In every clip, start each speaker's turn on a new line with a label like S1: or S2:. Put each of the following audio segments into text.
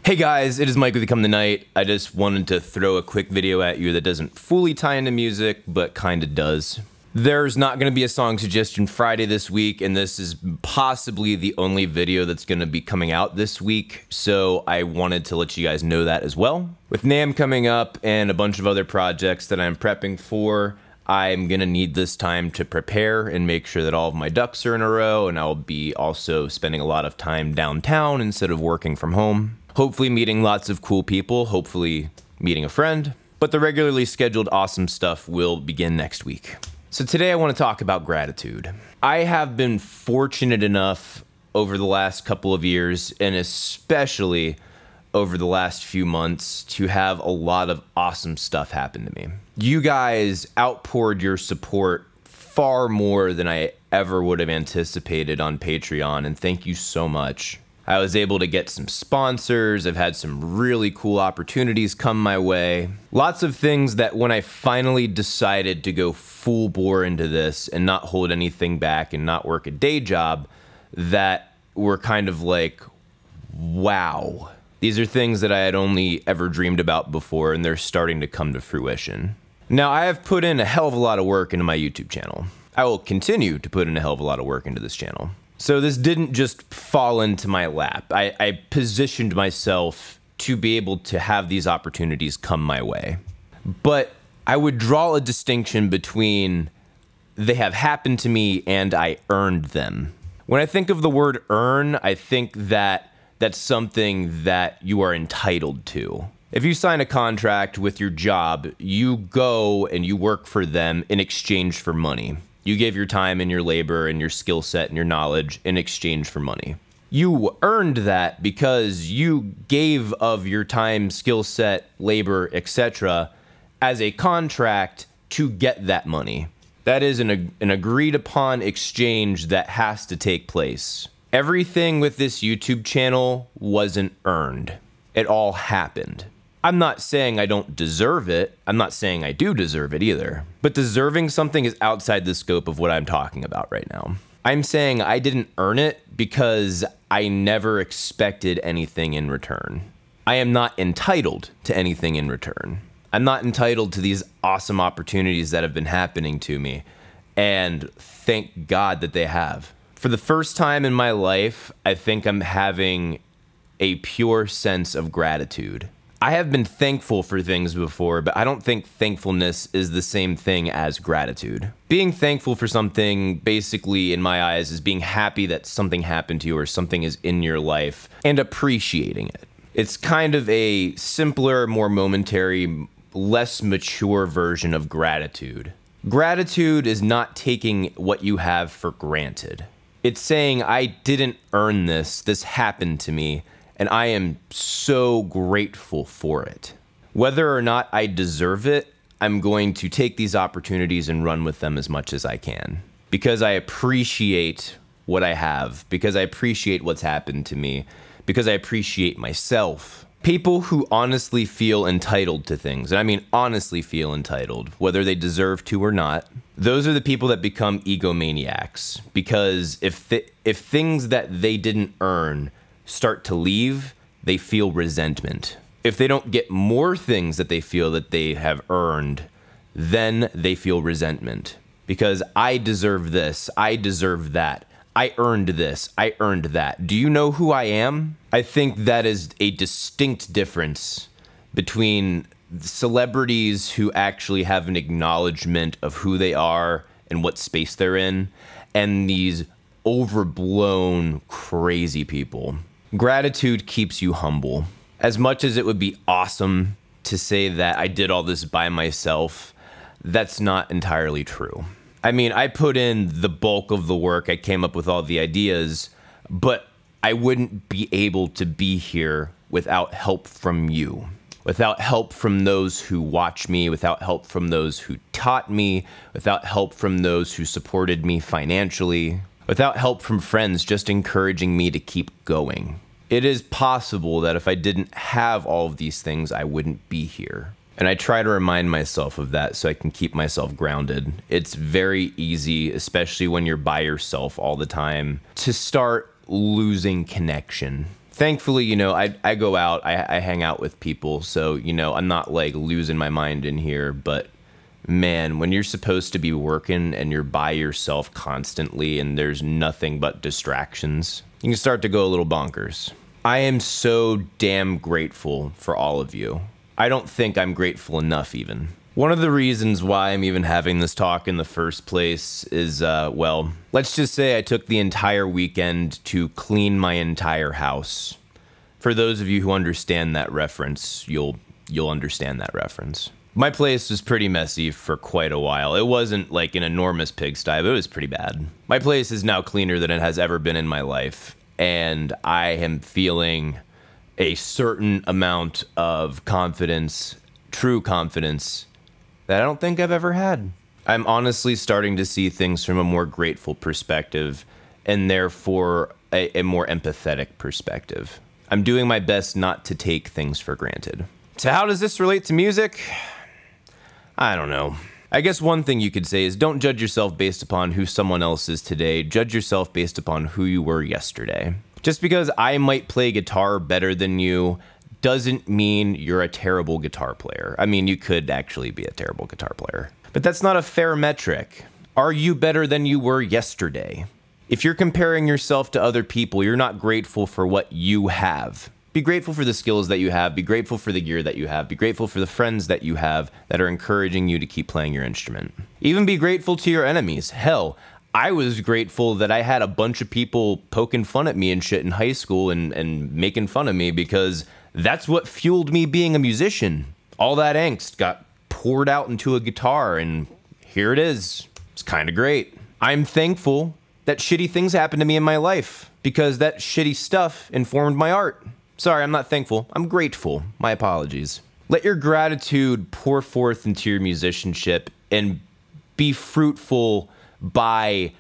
S1: Hey guys, it is Mike with Become the Night. I just wanted to throw a quick video at you that doesn't fully tie into music, but kinda does. There's not gonna be a song suggestion Friday this week, and this is possibly the only video that's gonna be coming out this week, so I wanted to let you guys know that as well. With NAMM coming up and a bunch of other projects that I'm prepping for, I'm gonna need this time to prepare and make sure that all of my ducks are in a row, and I'll be also spending a lot of time downtown instead of working from home. Hopefully meeting lots of cool people, hopefully meeting a friend, but the regularly scheduled awesome stuff will begin next week. So today I want to talk about gratitude. I have been fortunate enough over the last couple of years, and especially over the last few months, to have a lot of awesome stuff happen to me. You guys outpoured your support far more than I ever would have anticipated on Patreon, and thank you so much. I was able to get some sponsors, I've had some really cool opportunities come my way. Lots of things that when I finally decided to go full bore into this and not hold anything back and not work a day job, that were kind of like, wow. These are things that I had only ever dreamed about before, and they're starting to come to fruition. Now, I have put in a hell of a lot of work into my YouTube channel. I will continue to put in a hell of a lot of work into this channel. So this didn't just fall into my lap. I positioned myself to be able to have these opportunities come my way. But I would draw a distinction between they have happened to me and I earned them. When I think of the word earn, I think that that's something that you are entitled to. If you sign a contract with your job, you go and you work for them in exchange for money. You gave your time and your labor and your skill set and your knowledge in exchange for money. You earned that because you gave of your time, skill set, labor, etc. as a contract to get that money. That is an agreed upon exchange that has to take place. Everything with this YouTube channel wasn't earned. It all happened. I'm not saying I don't deserve it. I'm not saying I do deserve it either. But deserving something is outside the scope of what I'm talking about right now. I'm saying I didn't earn it because I never expected anything in return. I am not entitled to anything in return. I'm not entitled to these awesome opportunities that have been happening to me, and thank God that they have. For the first time in my life, I think I'm having a pure sense of gratitude. I have been thankful for things before, but I don't think thankfulness is the same thing as gratitude. Being thankful for something, basically, in my eyes, is being happy that something happened to you or something is in your life and appreciating it. It's kind of a simpler, more momentary, less mature version of gratitude. Gratitude is not taking what you have for granted. It's saying, I didn't earn this, this happened to me, and I am so grateful for it. Whether or not I deserve it, I'm going to take these opportunities and run with them as much as I can. Because I appreciate what I have, because I appreciate what's happened to me, because I appreciate myself. People who honestly feel entitled to things, and I mean honestly feel entitled, whether they deserve to or not, those are the people that become egomaniacs. Because if things that they didn't earn start to leave, they feel resentment. If they don't get more things that they feel that they have earned, then they feel resentment. Because I deserve this, I deserve that, I earned this, I earned that. Do you know who I am? I think that is a distinct difference between celebrities who actually have an acknowledgement of who they are and what space they're in, and these overblown, crazy people. Gratitude keeps you humble. As much as it would be awesome to say that I did all this by myself, that's not entirely true. I mean, I put in the bulk of the work, I came up with all the ideas, but I wouldn't be able to be here without help from you. Without help from those who watch me, without help from those who taught me, without help from those who supported me financially, without help from friends just encouraging me to keep going. It is possible that if I didn't have all of these things, I wouldn't be here. And I try to remind myself of that so I can keep myself grounded. It's very easy, especially when you're by yourself all the time, to start losing connection. Thankfully, I go out, I hang out with people, so, I'm not like losing my mind in here, but man, when you're supposed to be working and you're by yourself constantly and there's nothing but distractions, you can start to go a little bonkers. I am so damn grateful for all of you. I don't think I'm grateful enough even. One of the reasons why I'm even having this talk in the first place is, well, let's just say I took the entire weekend to clean my entire house. For those of you who understand that reference, you'll understand that reference. My place was pretty messy for quite a while. It wasn't like an enormous pigsty, but it was pretty bad. My place is now cleaner than it has ever been in my life, and I am feeling a certain amount of confidence, true confidence, that I don't think I've ever had. I'm honestly starting to see things from a more grateful perspective, and therefore a more empathetic perspective. I'm doing my best not to take things for granted. So how does this relate to music? I don't know. I guess one thing you could say is don't judge yourself based upon who someone else is today. Judge yourself based upon who you were yesterday. Just because I might play guitar better than you doesn't mean you're a terrible guitar player. I mean, you could actually be a terrible guitar player. But that's not a fair metric. Are you better than you were yesterday? If you're comparing yourself to other people, you're not grateful for what you have. Be grateful for the skills that you have. Be grateful for the gear that you have. Be grateful for the friends that you have that are encouraging you to keep playing your instrument. Even be grateful to your enemies. Hell, I was grateful that I had a bunch of people poking fun at me and shit in high school and making fun of me, because that's what fueled me being a musician. All that angst got poured out into a guitar, and here it is. It's kind of great. I'm thankful that shitty things happened to me in my life, because that shitty stuff informed my art. Sorry, I'm not thankful. I'm grateful. My apologies. Let your gratitude pour forth into your musicianship and be fruitful by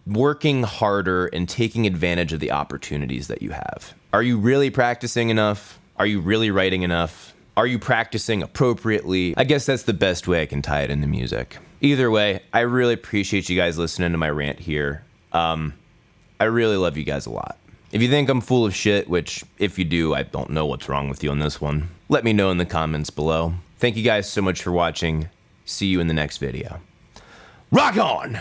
S1: working harder and taking advantage of the opportunities that you have. Are you really practicing enough? Are you really writing enough? Are you practicing appropriately? I guess that's the best way I can tie it into music. Either way, I really appreciate you guys listening to my rant here. I really love you guys a lot. If you think I'm full of shit, which if you do, I don't know what's wrong with you on this one, let me know in the comments below. Thank you guys so much for watching. See you in the next video. Rock on!